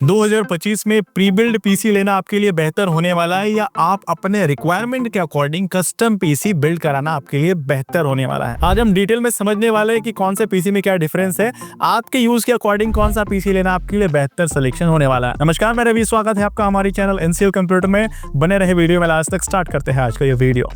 2025 में pre build PC लेना आपके लिए बेहतर होने वाला है या आप अपने रिक्वायरमेंट के अकॉर्डिंग कस्टम पीसी बिल्ड कराना आपके लिए बेहतर होने वाला है। आज हम डिटेल में समझने वाले हैं कि कौन से पीसी में क्या डिफरेंस है, आपके यूज के अकॉर्डिंग कौन सा पीसी लेना आपके लिए बेहतर सिलेक्शन होने वाला है। नमस्कार, मैं रवि, स्वागत है आपका हमारी चैनल एनसीएल कंप्यूटर में। बने रहे वीडियो में लास्ट तक। स्टार्ट करते हैं आज का ये वीडियो।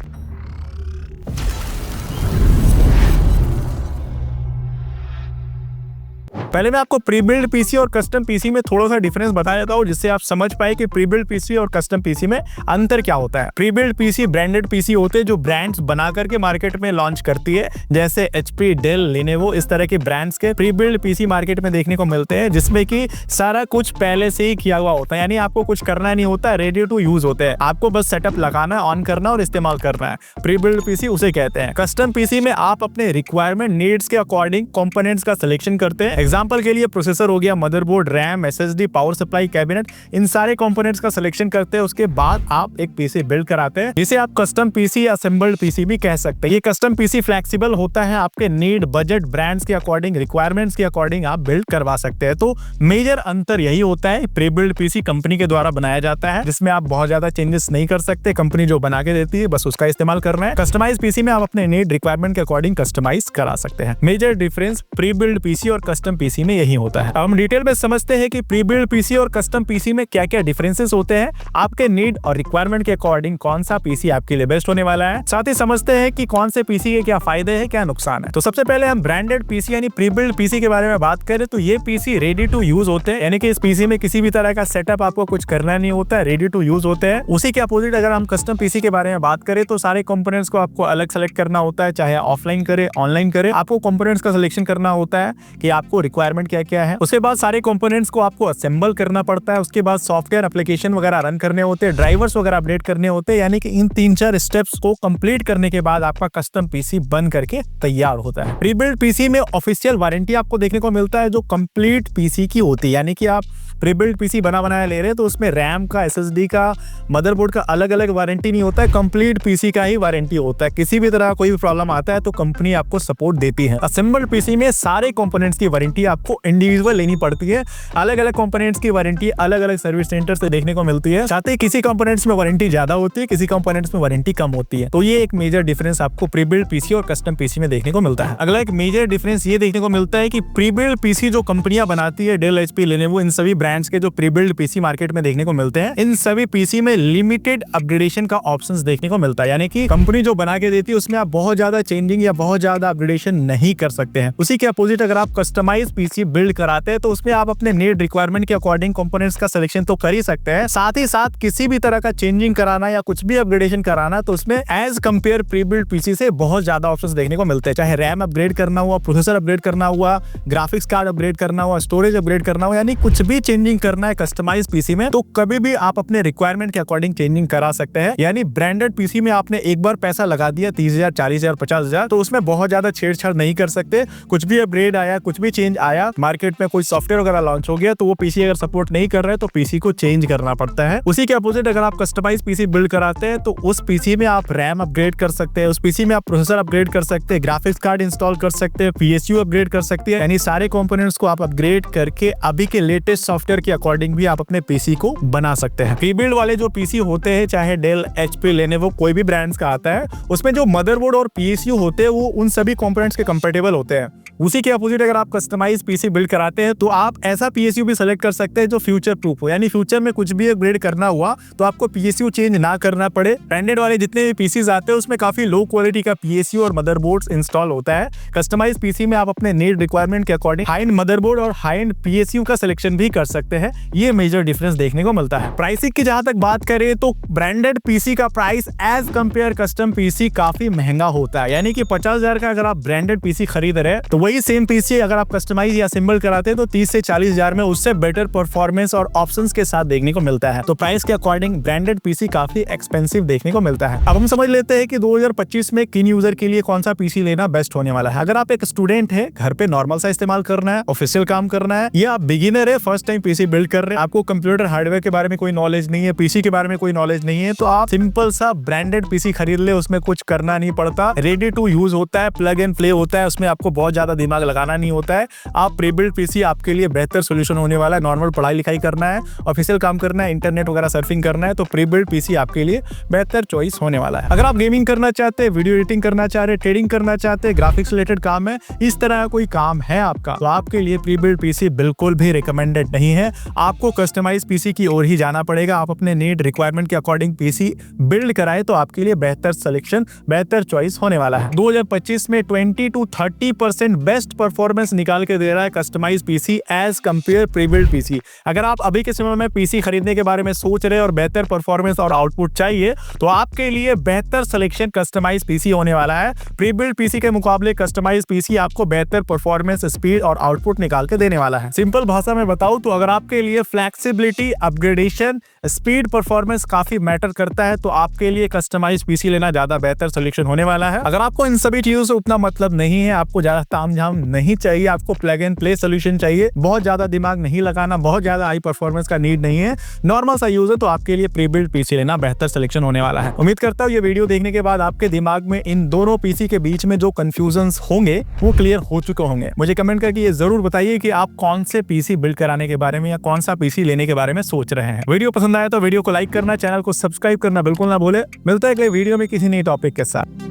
पहले मैं आपको प्री बिल्ड पीसी और कस्टम पीसी में थोड़ा सा डिफरेंस बता देता हूँ, जिससे आप समझ पाए कि प्री बिल्ड पीसी और कस्टम पीसी में अंतर क्या होता है। Pre build PC branded PC होते हैं जो ब्रांड्स बना करके मार्केट में लॉन्च करती है, जैसे एचपी, डेल, लिनोवो, इस तरह के ब्रांड्स के प्री बिल्ड पीसी मार्केट में देखने को मिलते हैं, जिसमें कि सारा कुछ पहले से ही किया हुआ होता है, यानी आपको कुछ करना नहीं होता, रेडी टू यूज होते हैं। आपको बस सेटअप लगाना, ऑन करना और इस्तेमाल करना है। प्री बिल्ड पीसी उसे कहते हैं। कस्टम पीसी में आप अपने रिक्वायरमेंट नीड्स के अकॉर्डिंग कंपोनेंट्स का सिलेक्शन करते हैं। एग्जांपल के लिए प्रोसेसर हो गया, motherboard, RAM, SSD, power supply, cabinet, इन सारे कंपोनेंट्स का सिलेक्शन करते हैं। उसके बाद आप एक पीसी बिल्ड कराते हैं, जिसे आप कस्टम पीसी या असेंबल्ड पीसी भी कह सकते हैं। ये कस्टम पीसी फ्लेक्सिबल होता है, आपके नीड, बजट, ब्रांड्स के अकॉर्डिंग, रिक्वायरमेंट्स के अकॉर्डिंग आप बिल्ड करवा सकते हैं। तो मेजर अंतर यही होता है। प्री बिल्ड पीसी कंपनी के द्वारा बनाया जाता है, जिसमें आप बहुत ज्यादा चेंजेस नहीं कर सकते। कंपनी जो बना के देती है बस उसका इस्तेमाल करना है। कस्टमाइज पीसी में आप अपने नीड, रिक्वायरमेंट के अकॉर्डिंग कस्टमाइज करा सकते हैं। Major difference pre build PC और कस्टम पीसी में यही होता है। अब हम डिटेल में समझते हैं कि प्री बिल्ड पीसी और कस्टम पीसी में क्या क्या डिफरेंसेस होते हैं, आपके नीड और रिक्वायरमेंट के अकॉर्डिंग कौन सा पीसी आपके लिए बेस्ट होने वाला है। साथ ही समझते हैं कि कौन से पीसी के क्या फायदे हैं, क्या नुकसान है। तो सबसे पहले हम ब्रांडेड पीसी यानी प्री बिल्ड पीसी के बारे में बात करें तो ये पीसी रेडी टू यूज होते हैं, यानी कि इस पीसी में किसी भी तरह का सेटअप आपको कुछ करना नहीं होता है, रेडी टू यूज होते हैं। उसी के अपोजिट अगर हम कस्टम पीसी के बारे में बात करें तो सारे कंपोनेंट्स को आपको अलग सेलेक्ट करना होता है, चाहे ऑफलाइन करे, ऑनलाइन करे। आपको कंपोनेंट्स का सिलेक्शन करना होता है कि आपको रिक्वायरमेंट क्या क्या है। उसके बाद सारे कंपोनेंट्स को आपको असेंबल करना पड़ता है। उसके बाद सॉफ्टवेयर एप्लीकेशन वगैरह रन करने होते हैं, ड्राइवर्स वगैरह अपडेट करने होते हैं, यानी कि इन 3-4 स्टेप्स को कंप्लीट करने के बाद आपका कस्टम पीसी बन करके तैयार होता है। प्री बिल्ड पीसी में ऑफिशियल वारंटी आपको देखने को मिलता है, जो कंप्लीट पीसी की होती है, यानी कि आप प्री बिल्ड पीसी बना बनाया ले रहे हैं तो उसमें रैम का, एसएसडी का, मदरबोर्ड का अलग अलग वारंटी नहीं होता है, कंप्लीट पीसी का ही वारंटी होता है। किसी भी तरह कोई भी प्रॉब्लम आता है तो कंपनी आपको सपोर्ट देती है। असेंबल्ड पीसी में सारे कंपोनेंट्स की वारंटी आपको इंडिविजुअल लेनी पड़ती है। अलग अलग कंपोनेंट्स की वारंटी अलग अलग सर्विस सेंटर से देखने को मिलती है। साथ ही किसी कंपोनेंट्स में वारंटी ज्यादा होती है, किसी कंपोनेंट्स में वारंटी कम होती है। तो ये एक मेजर डिफरेंस आपको प्री बिल्ड पीसी और कस्टम पीसी में देखने को मिलता है। अगला एक मेजर डिफरेंस ये देखने को मिलता है कि प्री बिल्ड पीसी जो कंपनियां बनाती है, डेल, एचपी, लिनोवो, इन सभी ब्रांड्स के जो प्री बिल्ड पीसी मार्केट में देखने को मिलते हैं, इन सभी पीसी में लिमिटेड अपग्रेडेशन का ऑप्शंस देखने को मिलता है, यानी कि कंपनी जो बना के देती है उसमें आप बहुत ज्यादा चेंजिंग या बहुत ज्यादा अपग्रेडेशन नहीं कर सकते हैं। उसी के अपोजिट अगर आप कस्टमाइज पीसी बिल्ड कराते हैं तो उसमें आप अपने नीड, रिक्वायरमेंट के अकॉर्डिंग कंपोनेंट्स का सिलेक्शन तो कर ही सकते हैं। साथ ही साथ किसी भी तरह का चेंजिंग कराना या कुछ भी अपग्रेडेशन कराना तो उसमें as compare pre build PC से बहुत ज्यादा ऑप्शंस देखने को मिलते हैं। चाहे रैम अपग्रेड करना हुआ, प्रोसेसर अपग्रेड करना हुआ, ग्राफिक्स कार्ड अपग्रेड करना हुआ, स्टोरेज अपग्रेड करना हुआ, यानी कुछ भी चेंजिंग करना है कस्टमाइज पीसी में तो कभी भी आप अपने रिक्वायरमेंट के अकॉर्डिंग चेंजिंग करा सकते हैं। यानी ब्रांडेड पीसी में आपने एक बार पैसा लगा दिया 30,000, 40,000, 50,000 तो उसमें बहुत ज्यादा छेड़छाड़ नहीं कर सकते। कुछ भी अपग्रेड आया, कुछ भी चेंज आया, मार्केट में कोई सॉफ्टवेयर वगैरह लॉन्च हो गया तो वो पीसी अगर सपोर्ट नहीं कर रहे तो पीसी को चेंज करना पड़ता है। उसी के अपोजिट अगर आप कस्टमाइज पीसी बिल्ड कराते हैं तो उस पीसी में आप रैम अपग्रेड कर सकते हैं, उस पीसी में आप प्रोसेसर अपग्रेड कर सकते हैं, ग्राफिक्स कार्ड इंस्टॉल कर सकते हैं, पीएसयू अपग्रेड कर सकते हैं, यानी सारे कंपोनेंट्स को आप अपग्रेड करके अभी के लेटेस्ट सॉफ्टवेयर के अकॉर्डिंग भी आप अपने पीसी को बना सकते हैं। प्री बिल्ड वाले जो पीसी होते हैं, चाहे डेल, एचपी, लिनोवो, कोई भी ब्रांड्स का आता है, उसमें जो मदरबोर्ड और पीएसयू होते हैं वो उन सभी कंपोनेंट्स के कंपैटिबल होते हैं। उसी के अपोजिट अगर आप कस्टमाइज पीसी बिल्ड कराते हैं तो आप ऐसा पीएसयू भी सेलेक्ट कर सकते हैं जो फ्यूचर प्रूफ हो, यानी फ्यूचर में कुछ भी अपग्रेड करना हुआ तो आपको पीएसयू चेंज ना करना पड़े। ब्रांडेड वाले जितने भी पीसीज आते हैं उसमें काफी लो क्वालिटी का पीएसयू और मदरबोर्ड्स इंस्टॉल होता है। कस्टमाइज पीसी में आप अपने नीड, रिक्वायरमेंट के अकॉर्डिंग हाई एंड मदरबोर्ड और हाई एंड पीएसयू का सिलेक्शन भी कर सकते हैं। ये मेजर डिफरेंस देखने को मिलता है। प्राइसिंग की जहां तक बात करें तो ब्रांडेड पीसी का price as compare custom PC काफी महंगा होता है, यानी कि 50,000 का अगर आप ब्रांडेड पीसी खरीद रहे हैं तो वही सेम पीसी अगर आप कस्टमाइज या असेंबल कराते हैं तो 30 से 40,000 में उससे बेटर परफॉर्मेंस और ऑप्शंस के साथ देखने को मिलता है। तो प्राइस के अकॉर्डिंग ब्रांडेड पीसी काफी एक्सपेंसिव देखने को मिलता है। अब हम समझ लेते हैं कि 2025 में किन यूजर के लिए कौन सा पीसी लेना बेस्ट होने वाला है। अगर आप एक स्टूडेंट है, घर पे नॉर्मल सा इस्तेमाल करना है, ऑफिशियल काम करना है, या आप बिगिनर है, फर्स्ट टाइम पीसी बिल्ड कर रहे हैं, आपको कंप्यूटर हार्डवेयर के बारे में कोई नॉलेज नहीं है, पीसी के बारे में कोई नॉलेज नहीं है, तो आप सिंपल सा ब्रांडेड पीसी खरीद ले। उसमें कुछ करना नहीं पड़ता, रेडी टू यूज होता है, प्लग एंड प्ले होता है, उसमें आपको बहुत ज्यादा ज्यादा दिमाग लगाना नहीं होता है। आप प्री बिल्ड पीसी आपके लिए बेहतर सोल्यूशन होने वाला है। नॉर्मल पढ़ाई लिखाई करना है, ऑफिशियल काम करना है, इंटरनेट वगैरह सर्फिंग करना है, तो प्री बिल्ड पीसी आपके लिए बेहतर चॉइस होने वाला है। अगर आप गेमिंग करना चाहते हैं, वीडियो एडिटिंग करना चाह रहे हैं, ट्रेडिंग करना चाहते हैं, ग्राफिक्स रिलेटेड काम है, इस तरह का कोई काम है आपका, तो आपके लिए प्री बिल्ड पीसी बिल्कुल भी रिकमेंडेड नहीं है। आपको कस्टमाइज पीसी की ओर ही जाना पड़ेगा। आप अपने नीड रिक्वायरमेंट के अकॉर्डिंग पीसी बिल्ड कराए तो आपके लिए बेहतर सिलेक्शन, बेहतर चॉइस होने वाला है। 2025 में 20 to 30% बेस्ट परफॉर्मेंस निकाल के दे रहा है customise PC as compare pre build PC. अगर आप अभी के समय में पीसी खरीदने के बारे में सोच रहे हैं और बेहतर परफॉर्मेंस और आउटपुट चाहिए, तो आपके लिए बेहतर सिलेक्शन कस्टमाइज पीसी होने वाला है। प्री बिल्ड पीसी के मुकाबले कस्टमाइज पीसी आपको बेहतर परफॉर्मेंस, स्पीड और आउटपुट निकाल के देने वाला है। सिंपल भाषा में बताऊं तो अगर आपके लिए फ्लेक्सिबिलिटी, अपग्रेडेशन, स्पीड, परफॉर्मेंस काफी मैटर करता है, तो आपके लिए कस्टमाइज पीसी लेना ज्यादा बेहतर सोल्यूशन होने वाला है। अगर आपको इन सभी चीजों से उतना मतलब नहीं है, आपको ज्यादा तामझाम नहीं चाहिए, आपको प्लग एंड प्ले सोल्यूशन चाहिए, बहुत ज्यादा दिमाग नहीं लगाना, बहुत ज्यादा हाई परफॉर्मेंस का नीड नहीं है, नॉर्मल सा यूज है, तो आपके लिए प्री बिल्ड पीसी लेना बेहतर सिलेक्शन होने वाला है। उम्मीद करता हूँ ये वीडियो देखने के बाद आपके दिमाग में इन दोनों पीसी के बीच में जो कंफ्यूजन्स होंगे वो क्लियर हो चुके होंगे। मुझे कमेंट करके ये जरूर बताइए कि आप कौन से पीसी बिल्ड कराने के बारे में या कौन सा पीसी लेने के बारे में सोच रहे हैं। वीडियो पसंद आया तो वीडियो को लाइक करना, चैनल को सब्सक्राइब करना बिल्कुल ना भूले। मिलता है अगले वीडियो में किसी नई टॉपिक के साथ।